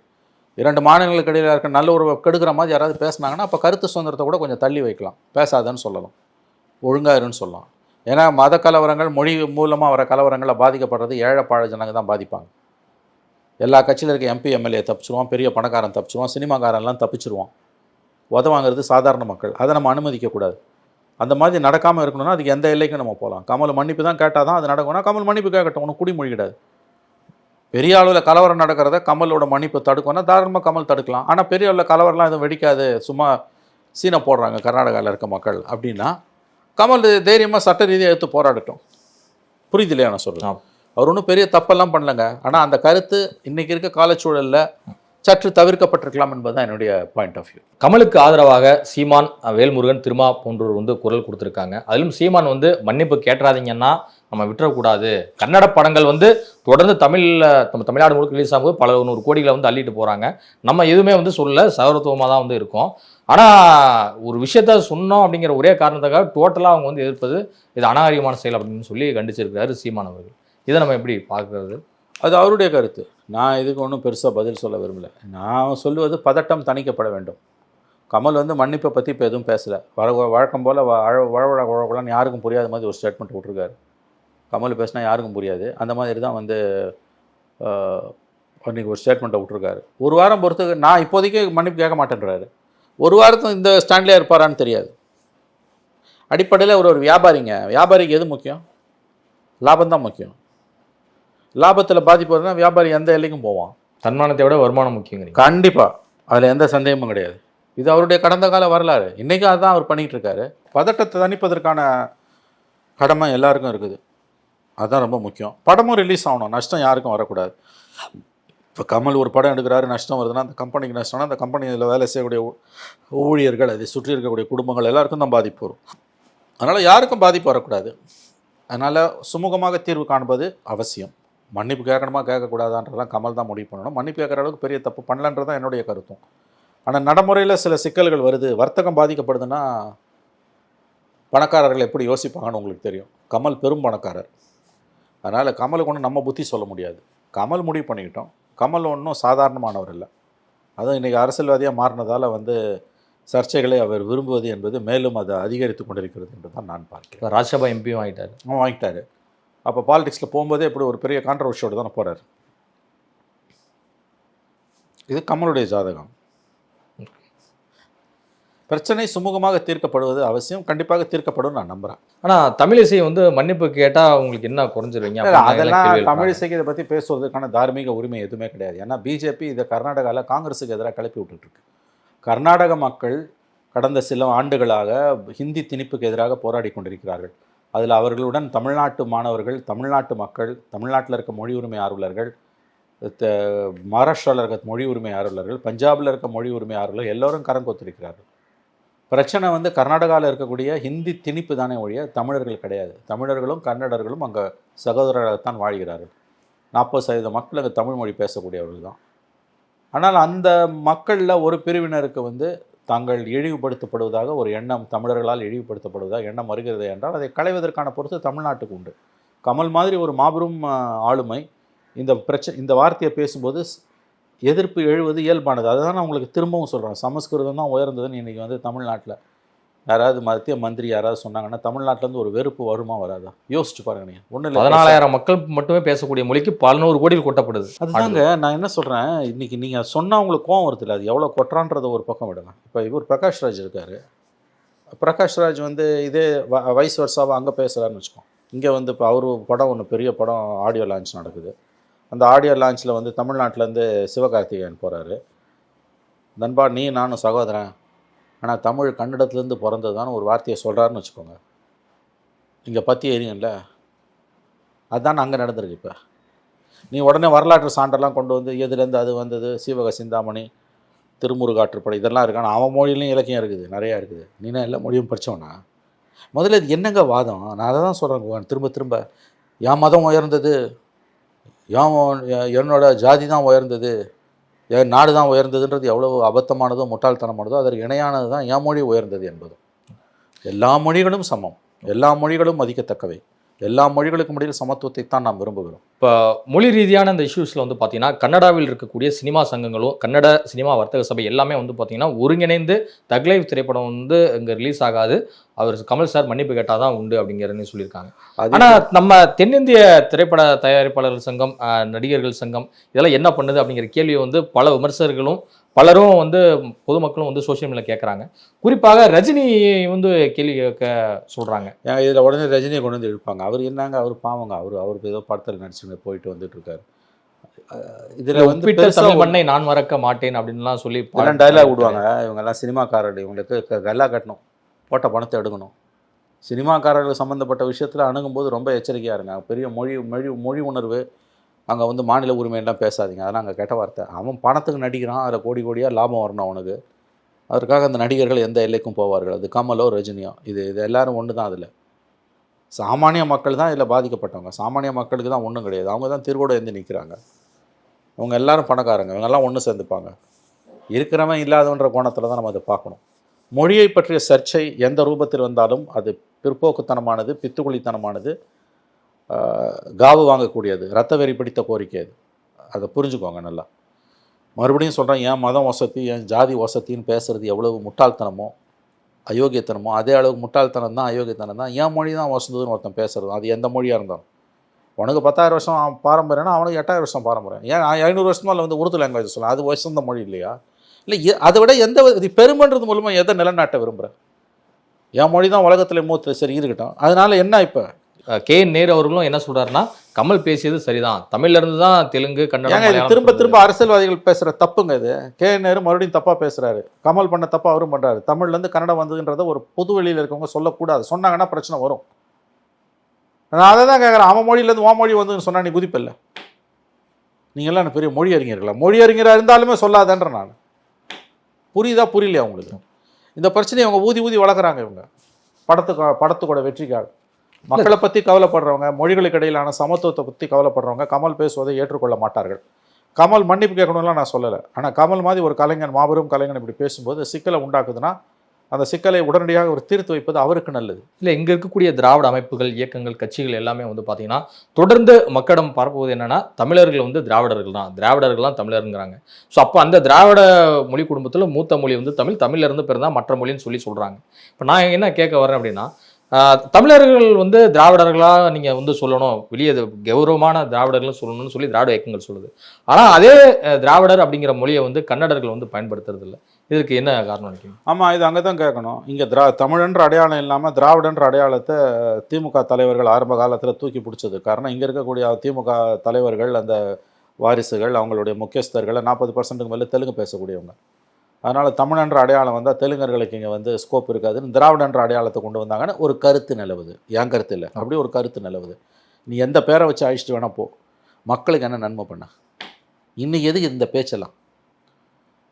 2 மாநிலங்களுக்கு இடையில இருக்க நல்லுறவை கெடுக்கிற மாதிரி யாராவது பேசினாங்கன்னா அப்போ கருத்து சுதந்திரத்தை கூட கொஞ்சம் தள்ளி வைக்கலாம், பேசாதன்னு சொல்லலாம், ஒழுங்காயிருன்னு சொல்லலாம். ஏன்னா மத கலவரங்கள், மொழி மூலமாக வர கலவரங்களை பாதிக்கப்படுறது ஏழைப்பாழ ஜனங்க தான் பாதிப்பாங்க. எல்லா கட்சியில் இருக்க எம்பி எம்எல்ஏ தப்பிச்சிருவான், பெரிய பணக்காரன் தப்பிச்சிருவான், சினிமாக்காரன்லாம் தப்பிச்சிருவான். உதவாங்கிறது சாதாரண மக்கள், அதை நம்ம அனுமதிக்கக்கூடாது. அந்த மாதிரி நடக்காமல் இருக்கணும்னா அதுக்கு எந்த எல்லைக்கும் நம்ம போகலாம். கமல் மன்னிப்பு தான் கேட்டால் தான் அது நடக்கும்னா கமல் மன்னிப்பு கேட்கட்டும், ஒன்றும் குடிமொழி கிடையாது. பெரிய அளவில் கலவரம் நடக்கிறத கமலோட மன்னிப்பு தடுக்கணும்னா தாராளமாக கமல் தடுக்கலாம். ஆனால் பெரிய அளவில் கலவரம்லாம் எதுவும் வெடிக்காது, சும்மா சீனை போடுறாங்க கர்நாடகாவில் இருக்க மக்கள் அப்படின்னா கமல் தைரியமாக சட்ட ரீதியாக எடுத்து போராடட்டும். புரியுது இல்லையா நான் சொல்கிறேன்? அவர் ஒன்றும் பெரிய தப்பெல்லாம் பண்ணலங்க. ஆனால் அந்த கருத்து இன்றைக்கி இருக்க காலச்சூழலில் சற்று தவிர்க்கப்பட்டிருக்கலாம் என்பது தான் என்னுடைய பாயிண்ட் ஆஃப் வியூ. கமலுக்கு ஆதரவாக சீமான், வேல்முருகன், திருமா போன்றவர் வந்து குரல் கொடுத்துருக்காங்க. அதிலும் சீமான் வந்து மன்னிப்பு கேட்டுறாதீங்கன்னா நம்ம விட்டுறக்கூடாது, கன்னட படங்கள் வந்து தொடர்ந்து தமிழ்நாடு முழுக்க ரிலீஸ் ஆகும்போது பல 100 கோடிகளை வந்து அள்ளிட்டு போகிறாங்க, நம்ம எதுவுமே வந்து சொல்ல சகோதரத்துவமாக தான் வந்து இருக்கும். ஆனால் ஒரு விஷயத்த சொன்னோம் அப்படிங்கிற ஒரே காரணத்துக்காக டோட்டலாக அவங்க வந்து எதிர்ப்பது இது அநாகரிகமான செயல் அப்படின்னு சொல்லி கண்டிச்சிருக்கிறாரு சீமான் அவர்கள். இதை நம்ம எப்படி பார்க்குறது? அது அவருடைய கருத்து. நான் இதுக்கு ஒன்றும் பெருசாக பதில் சொல்ல விரும்பலை. நான் சொல்லுவது பதட்டம் தணிக்கப்பட வேண்டும். கமல் வந்து மன்னிப்பை பற்றி இப்போ எதுவும் பேசலை. வழக்கம் போல் வழவழன்னு யாருக்கும் புரியாத மாதிரி ஒரு ஸ்டேட்மெண்ட் விட்ருக்காரு. கமல் பேசினா யாருக்கும் புரியாது, அந்த மாதிரி தான் வந்து அன்றைக்கி ஒரு ஸ்டேட்மெண்ட்டை விட்ருக்காரு. ஒரு வாரம் பொறுத்து நான் இப்போதைக்கு மன்னிப்பு கேட்க மாட்டேன்றாரு. ஒரு வாரத்துக்கு இந்த ஸ்டாண்ட்லேயே இருப்பாரான்னு தெரியாது. அடிப்படையில் ஒரு வியாபாரிங்க, வியாபாரிக்கு எது முக்கியம்? லாபம்தான் முக்கியம். லாபத்தில் பாதிப்பு வருதுன்னா வியாபாரி எந்த எல்லைக்கும் போவான். தன்மானத்தை விட வருமானம் முக்கியம். கண்டிப்பாக, அதில் எந்த சந்தேகமும் கிடையாது. இது அவருடைய கடந்த கால வரலாறு. இன்றைக்கும் அதுதான் அவர் பண்ணிகிட்டு இருக்காரு. பதட்டத்தை தணிப்பதற்கான கடமை எல்லாருக்கும் இருக்குது, அதுதான் ரொம்ப முக்கியம். படமும் ரிலீஸ் ஆகணும், நஷ்டம் யாருக்கும் வரக்கூடாது. இப்போ கமல் ஒரு படம் எடுக்கிறாரு, நஷ்டம் வருதுன்னா அந்த கம்பெனிக்கு நஷ்டம்னா அந்த கம்பெனியில் வேலை செய்யக்கூடிய ஊழியர்கள், அதை சுற்றி இருக்கக்கூடிய குடும்பங்கள் எல்லாருக்கும் தான் பாதிப்பு வரும். அதனால் யாருக்கும் பாதிப்பு வரக்கூடாது. அதனால் சுமூகமாக தீர்வு காண்பது அவசியம். மன்னிப்பு கேட்கணுமா கேட்கக்கூடாதான்றதான் கமல் தான் முடிவு பண்ணணும். மன்னிப்பு கேட்குற அளவுக்கு பெரிய தப்பு பண்ணலன்றது தான் என்னுடைய கருத்தும். ஆனால் நடைமுறையில் சில சிக்கல்கள் வருது, வர்த்தகம் பாதிக்கப்படுதுன்னா பணக்காரர்கள் எப்படி யோசிப்பாங்கன்னு உங்களுக்கு தெரியும். கமல் பெரும் பணக்காரர், அதனால் கமலுக்கு ஒன்றும் நம்ம புத்தி சொல்ல முடியாது. கமல் முடிவு பண்ணிக்கிட்டோம். கமல் ஒன்றும் சாதாரணமானவர் இல்லை. அதுவும் இன்றைக்கி அரசியல்வாதியாக மாறினதால் வந்து சர்ச்சைகளை அவர் விரும்புவது என்பது மேலும் அதை அதிகரித்து கொண்டிருக்கிறது என்று தான் நான் பார்க்கிறேன். ராஜ்யசபா எம்பியும் வாங்கிட்டார். அப்போ பாலிடிக்ஸில் போகும்போதே இப்படி ஒரு பெரிய கான்ட்ரவர்ஷியோடு தானே போகிறார். இது கமலுடைய ஜாதகம். பிரச்சனை சுமூகமாக தீர்க்கப்படுவது அவசியம், கண்டிப்பாக தீர்க்கப்படும் நான் நம்புகிறேன். ஆனால் தமிழிசை வந்து மன்னிப்பு கேட்டால் உங்களுக்கு என்ன குறைஞ்சிருவீங்க? அதெல்லாம் தமிழிசைக்கு இதை பற்றி பேசுவதற்கான தார்மீக உரிமை எதுவுமே கிடையாது. ஏன்னா பிஜேபி இதை கர்நாடகாவில் காங்கிரஸுக்கு எதிராக கிளப்பி விட்டுருக்கு. கர்நாடக மக்கள் கடந்த சில ஆண்டுகளாக ஹிந்தி திணிப்புக்கு எதிராக போராடி கொண்டிருக்கிறார்கள். அதில் அவர்களுடன் தமிழ்நாட்டு மாணவர்கள், தமிழ்நாட்டு மக்கள், தமிழ்நாட்டில் இருக்க மொழி உரிமை ஆர்வலர்கள், மகாராஷ்டிராவில் இருக்க மொழி உரிமை ஆர்வலர்கள், பஞ்சாபில் இருக்க மொழி உரிமை ஆர்வலர்கள் எல்லோரும் கரம் கோத்திருக்கிறார்கள். பிரச்சனை வந்து கர்நாடகாவில் இருக்கக்கூடிய ஹிந்தி திணிப்பு தானே ஒழிய தமிழர்கள் கிடையாது. தமிழர்களும் கன்னடர்களும் அங்கே சகோதரர்களாகத்தான் வாழ்கிறார்கள். 40% மக்கள் அங்கே தமிழ் மொழி பேசக்கூடியவர்கள் தான். ஆனால் அந்த மக்களில் ஒரு பிரிவினருக்கு வந்து தாங்கள் இழிவுபடுத்தப்படுவதாக ஒரு எண்ணம், தமிழர்களால் இழிவுபடுத்தப்படுவதாக எண்ணம் வருகிறது என்றால் அதை களைவதற்கான பொறுத்து தமிழ்நாட்டுக்கு உண்டு. கமல் மாதிரி ஒரு மாபெரும் ஆளுமை இந்த வார்த்தையை பேசும்போது எதிர்ப்பு எழுவது இயல்பானது. அதுதான் நான் உங்களுக்கு திரும்பவும் சொல்கிறேன். சமஸ்கிருதம் தான் உயர்ந்ததுன்னு இன்றைக்கி வந்து தமிழ்நாட்டில் யாராவது மத்திய மந்திரி யாராவது சொன்னாங்கன்னா தமிழ்நாட்டிலேருந்து ஒரு வெறுப்பு வருமா வராதா? யோசிச்சு பாருங்க நீங்கள். ஒன்றும் இல்லை, 14,000 மக்கள் மட்டுமே பேசக்கூடிய மொழிக்கு 1100 கோடியில் கொட்டப்படுது. அதுதாங்க நான் என்ன சொல்கிறேன், இன்னைக்கு நீங்கள் சொன்னால் உங்களுக்கு கோவம் வருது இல்லை, அது எவ்வளோ கொட்டுறான்றதை ஒரு பக்கம் விடுங்க. இப்போ இவர் பிரகாஷ் ராஜ் இருக்கார். பிரகாஷ் ராஜ் வந்து இதே வயசு வருஷாவை அங்கே பேசுகிறாருன்னு வச்சுக்கோம். இங்கே வந்து இப்போ அவர் படம் ஒன்று பெரிய படம் ஆடியோ லான்ச் நடக்குது. அந்த ஆடியோ லான்ச்சில் வந்து தமிழ்நாட்டிலேருந்து சிவகார்த்திகேயன் போகிறாரு. நண்பா நீ நானும் சகோதரன், ஆனால் தமிழ் கன்னடத்துலேருந்து பிறந்தது தான் ஒரு வார்த்தையை சொல்கிறாருன்னு வச்சுக்கோங்க. இங்கே பற்றி எரியும்ல, அதுதான் அங்கே நடந்திருக்கு. இப்போ நீ உடனே வரலாற்று சான்றெல்லாம் கொண்டு வந்து எதுலேருந்து அது வந்தது, சீவக சிந்தாமணி, திருமுருகாற்றுப்படை இதெல்லாம் இருக்கு. ஆனால் அவன் மொழியிலையும் இலக்கியம் இருக்குது, நிறையா இருக்குது. நீனா எல்லா மொழியும் படித்தவனா? முதல்ல இது என்னங்க வாதம்? நான் அதை தான் சொல்கிறேன் திரும்ப திரும்ப. என் மதம் உயர்ந்தது, என்னோட ஜாதி தான் உயர்ந்தது, என் நாடு தான் உயர்ந்ததுன்றது எவ்வளவு அபத்தமானதோ முட்டாள்தனமானதோ அதற்கு இணையானது தான் என் மொழி உயர்ந்தது என்பது. எல்லா மொழிகளும் சமம், எல்லா மொழிகளும் மதிக்கத்தக்கவை, எல்லா மொழிகளுக்கும் இடையில் சமத்துவத்தை தான் நாம் விரும்புகிறோம். இப்போ மொழி ரீதியான இந்த இஷ்யூஸில் வந்து பார்த்தீங்கன்னா கன்னடாவில் இருக்கக்கூடிய சினிமா சங்கங்களும் கன்னட சினிமா வர்த்தக சபை எல்லாமே வந்து பார்த்தீங்கன்னா ஒருங்கிணைந்து தக்லைவ் திரைப்படம் வந்து இங்கே ரிலீஸ் ஆகாது, அவர் கமல் சார் மன்னிப்பு கேட்டால் தான் உண்டு அப்படிங்கிறன்னு சொல்லியிருக்காங்க. ஆனால் நம்ம தென்னிந்திய திரைப்பட தயாரிப்பாளர்கள் சங்கம், நடிகர்கள் சங்கம் இதெல்லாம் என்ன பண்ணுது அப்படிங்கிற கேள்வியை வந்து பல விமர்சகர்களும் பலரும் வந்து பொதுமக்களும் வந்து சோஷியல் மீடியாவில் கேட்குறாங்க. குறிப்பாக ரஜினி வந்து கேள்வி கேட்க சொல்கிறாங்க. இதில் உடனே ரஜினியை கொண்டு வந்து இழுப்பாங்க. அவர் என்னங்க, அவர் பாவங்க, அவருக்கு ஏதோ படத்தில் நடிச்சுங்க போயிட்டு வந்துட்டு இருக்காரு. இதில் வந்து தமிழ் மண்ணை நான் மறக்க மாட்டேன் அப்படின்லாம் சொல்லி டைலாக் விடுவாங்க. இவங்கெல்லாம் சினிமாக்காரர்கள், இவங்களுக்கு கல்லா கட்டணும், போட்ட பணத்தை எடுக்கணும். சினிமாக்காரர்கள் சம்மந்தப்பட்ட விஷயத்தில் அணுகும்போது ரொம்ப எச்சரிக்கையாக இருங்க. பெரிய மொழி உணர்வு, அங்கே வந்து மாநில உரிமையெல்லாம் பேசாதீங்க, அதெல்லாம் அங்கே கெட்ட வார்த்தை. அவன் பணத்துக்கு நடிக்கிறான், அதில் கோடி கோடியாக லாபம் வரணும் அவனுக்கு. அதற்காக அந்த நடிகர்கள் எந்த எல்லைக்கும் போவார்கள். அது கமலோ ரஜினியோ, இது எல்லோரும் ஒன்று தான். அதில் சாமானிய மக்கள் தான் இதில் பாதிக்கப்பட்டவங்க. சாமானிய மக்களுக்கு தான் ஒன்றும் கிடையாது. அவங்க தான் திருவோடு எழுந்து நிற்கிறாங்க. அவங்க எல்லோரும் பணக்காரங்க, இவங்கெல்லாம் ஒன்று சேர்ந்துப்பாங்க. இருக்கிறவன் இல்லாதவன்ற கோணத்தில் தான் நம்ம அதை பார்க்கணும். மொழியை பற்றிய சர்ச்சை எந்த ரூபத்தில் வந்தாலும் அது பிற்போக்குத்தனமானது, பித்துக்குழித்தனமானது, காவு வாங்கக்கூடியது, ரத்த வெறி பிடித்த கோரிக்கை அது. அதை புரிஞ்சுக்கோங்க நல்லா. மறுபடியும் சொல்கிறேன், என் மதம் வசதி, என் ஜாதி வசத்தின்னு பேசுகிறது எவ்வளவு முட்டாள்தனமோ அயோக்கியத்தனமோ அதே அளவுக்கு முட்டாள்தனம் தான், அயோக்கியத்தனம் தான். என் மொழி தான் வசந்ததுன்னு ஒருத்தன் பேசுகிறது, அது எந்த மொழியாக இருந்தாலும். உனக்கு 10,000 வருஷம் பாரம்பரியம்னா அவனுக்கு 8,000 வருஷம் பாரம்பரியம். ஏன் 500 வருஷமாக அதில் வந்து உருது லாங்குவேஜ் சொல்லலாம், அது வசந்த மொழி இல்லையா? இல்லை, அதை விட எந்த இது பெருமைன்றது மூலமாக எதை நிலநாட்ட விரும்புகிறேன்? என் மொழி தான் உலகத்தில் மூத்த, சரி இருக்கட்டும். அதனால் என்ன? இப்போ KN நேரு அவர்களும் என்ன சொல்றாருன்னா, கமல் பேசியது சரிதான், தமிழ்ல இருந்து தான் தெலுங்கு கன்னடம் திரும்ப திரும்ப அரசியல்வாதிகள் பேசுகிற தப்புங்க இது. KN நேரு மறுபடியும் தப்பாக பேசுகிறாரு, கமல் பண்ண தப்பா அவரும் பண்ணுறாரு. தமிழ்லேருந்து கன்னடம் வந்ததுன்றதை ஒரு பொது வெளியில் இருக்கவங்க சொல்லக்கூடாது. சொன்னாங்கன்னா பிரச்சனை வரும். நான் அதை தான் கேட்குறேன். அவன் மொழியிலேருந்து உன் மொழி வந்துன்னு சொன்னால் நீ குதிப்பில்லை? நீங்கள்லாம் எனக்கு பெரிய மொழி அறிஞர்களா? மொழி அறிஞராக இருந்தாலுமே சொல்லாதன்ற நான். புரியுதா புரியலையா உங்களுக்கு? இந்த பிரச்சனையை அவங்க ஊதி ஊதி வளர்க்குறாங்க. இவங்க படத்துக்கூட வெற்றிக்காக மக்களை பற்றி கவலைப்படுறவங்க, மொழிகளுக்கு இடையிலான சமத்துவத்தை பற்றி கவலைப்படுறவங்க கமல் பேசுவதை ஏற்றுக்கொள்ள மாட்டார்கள். கமல் மன்னிப்பு கேட்கணும்லாம் நான் சொல்லலை. ஆனால் கமல் மாதிரி ஒரு கலைஞன், மாபெரும் கலைஞன் இப்படி பேசும்போது சிக்கலை உண்டாக்குதுன்னா அந்த சிக்கலை உடனடியாக ஒரு தீர்த்து வைப்பது அவருக்கு நல்லது. இல்லை, இங்கே இருக்கக்கூடிய திராவிட அமைப்புகள், இயக்கங்கள், கட்சிகள் எல்லாமே வந்து பார்த்தீங்கன்னா தொடர்ந்து மக்களிடம் பரப்புவது என்னன்னா, தமிழர்கள் வந்து திராவிடர்கள் தான் தமிழருங்கிறாங்க. ஸோ அப்போ அந்த திராவிட மொழி குடும்பத்தில் மூத்த மொழி வந்து தமிழ்ல இருந்து பிறந்தா மற்ற மொழின்னு சொல்கிறாங்க. இப்போ நான் என்ன கேட்க வரேன் அப்படின்னா, தமிழர்கள் வந்து திராவிடர்களா நீங்க வந்து சொல்லணும், வெளியே கௌரவமான திராவிடர்கள் சொல்லணும்னு சொல்லி திராவிட இயக்கங்கள் சொல்லுது. ஆனா அதே திராவிடர் அப்படிங்கிற மொழியை வந்து கன்னடர்கள் வந்து பயன்படுத்துறது இல்லை. இதற்கு என்ன காரணம் நினைக்கிறீங்க? ஆமா, இது அங்கே தான் கேட்கணும். இங்கே தமிழன்ற அடையாளம் இல்லாமல் திராவிடன்ற அடையாளத்தை திமுக தலைவர்கள் ஆரம்ப காலத்தில் தூக்கி பிடிச்சது காரணம், இங்கே இருக்கக்கூடிய திமுக தலைவர்கள், அந்த வாரிசுகள், அவங்களுடைய முக்கியஸ்தர்கள் 40% மேலே தெலுங்கு பேசக்கூடியவங்க. அதனால் தமிழன்ற அடையாளம் வந்தால் தெலுங்கர்களுக்கு இங்கே வந்து ஸ்கோப் இருக்காதுன்னு திராவிடன்ற அடையாளத்தை கொண்டு வந்தாங்கன்னு ஒரு கருத்து நிலவுது. என் கருத்து இல்லை, அப்படி ஒரு கருத்து நிலவுது. நீ எந்த பேரை வச்சு அழிச்சிட்டு வேணா போ, மக்களுக்கு என்ன நன்மை பண்ண? இன்னைக்கு எதுக்கு இந்த பேச்செல்லாம்?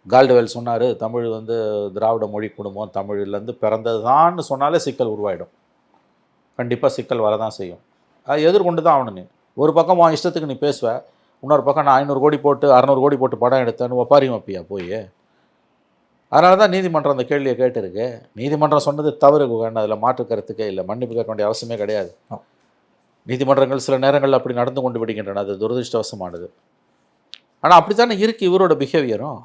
கால்டுவெல் சொன்னார், தமிழ் வந்து திராவிட மொழி குடும்பம், தமிழ்லேருந்து பிறந்தது தான்னு சொன்னாலே சிக்கல் உருவாயிடும். கண்டிப்பாக சிக்கல் வரதான் செய்யும். அது எதிர்கொண்டு தான் ஆகணும். நீ ஒரு பக்கம் உன் இஷ்டத்துக்கு நீ பேசுவ, இன்னொரு பக்கம் நான் 500 கோடி போட்டு 600 கோடி போட்டு படம் எடுத்தேன்னு ஒப்பாரியும் வைப்பியா போய்? அதனால தான் நீதிமன்றம் அந்த கேள்வியை கேட்டிருக்கு. நீதிமன்றம் சொன்னது தவறு, அதில் மாற்று கருத்துக்கே இல்லை, மன்னிப்பு கேட்க வேண்டிய அவசியமே கிடையாது. நீதிமன்றங்கள் சில நேரங்களில் அப்படி நடந்து கொண்டு விடுகின்றன, அது துரதிருஷ்டவசமானது. ஆனால் அப்படி தானே இருக்குது இவரோட பிஹேவியரும்.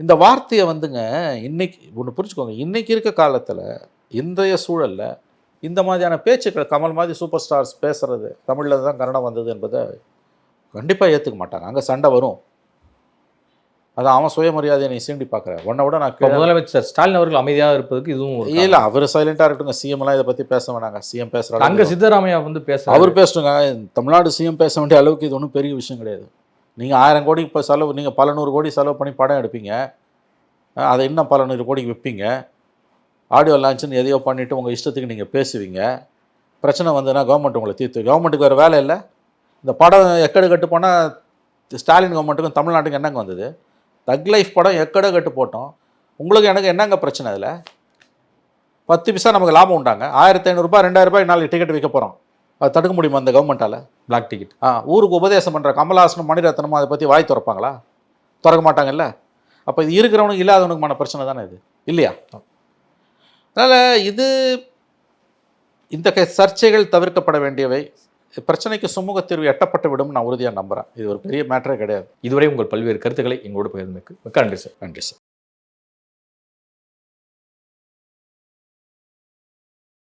இந்த வார்த்தையை வந்துங்க இன்னைக்கு ஒன்று புரிஞ்சுக்கோங்க, இன்னைக்கு இருக்க காலத்தில் இன்றைய சூழலில் இந்த மாதிரியான பேச்சுக்கள் கமல் மாதிரி சூப்பர் ஸ்டார்ஸ் பேசுறது தமிழில் தான் கன்னடம் வந்தது என்பதை கண்டிப்பாக ஏற்றுக்க மாட்டாங்க. அங்கே சண்டை வரும். அதான் அவன் சுயமரியாதையை நீ சீண்டி பார்க்குறேன். உன்னை விட நான் முதலமைச்சர் ஸ்டாலின் அவர்கள் அமைதியாக இருப்பதுக்கு இதுவும் இல்லை, அவர் சைலண்டாக இருக்கட்டுங்க. சிஎம்லாம் இதை பற்றி பேச வேணாங்க. சிஎம் பேசுகிறாங்க. அங்கே சித்தராமையா வந்து அவர் பேசணுங்க. தமிழ்நாடு சிஎம் பேச வேண்டிய அளவுக்கு இது ஒன்றும் பெரிய விஷயம் கிடையாது. நீங்கள் 1000 கோடி இப்போ செலவு, நீங்கள் பல 100 கோடி செலவு பண்ணி படம் எடுப்பீங்க, அதை இன்னும் பல 100 கோடிக்கு விற்பீங்க, ஆடியோ லான்ச்சுன்னு எதையோ பண்ணிவிட்டு உங்கள் இஷ்டத்துக்கு நீங்கள் பேசுவீங்க. பிரச்சனை வந்ததுன்னா கவர்மெண்ட் உங்களை தீர்த்து, கவர்மெண்ட்டுக்கு வேறு வேலை இல்லை. இந்த படம் எக்கடு கட்டு போனால் ஸ்டாலின் கவர்மெண்ட்டுக்கும் தமிழ்நாட்டுக்கு என்னங்க வந்தது? தக் லைஃப் படம் எக்கடை கட்டு போட்டோம். உங்களுக்கு எனக்கு என்னங்க பிரச்சனை? அதில் 10 பைசா நமக்கு லாபம் உண்டாங்க. 1500 ரூபாய் 2000 ரூபாய் நாளைக்கு டிக்கெட் வைக்க போகிறோம். அது தடுக்க முடியுமா அந்த கவர்மெண்ட்டால்? பிளாக் டிக்கெட் ஊருக்கு உபதேசம் பண்ணுற கமல்ஹாசனும் மணிரத்னமும் அதை பற்றி வாய் திறப்பாங்களா? திறக்க மாட்டாங்கல்ல. அப்போ இது இருக்கிறவனுக்கு இல்லாதவனுக்குமான பிரச்சனை தானே இது, இல்லையா? அதனால் இந்த சர்ச்சைகள் தவிர்க்கப்பட வேண்டியவை. பிரச்சனைக்கு சுமூக தீர்வு எட்டப்பட்டு விடும் நான் உறுதியாக நம்புகிறேன். இது ஒரு பெரிய மேட்டரே கிடையாது. இதுவரை உங்கள் பல்வேறு கருத்துக்களை எங்களோடு பகிர்ந்தமைக்கு மிக்க நன்றி சார். நன்றி சார்.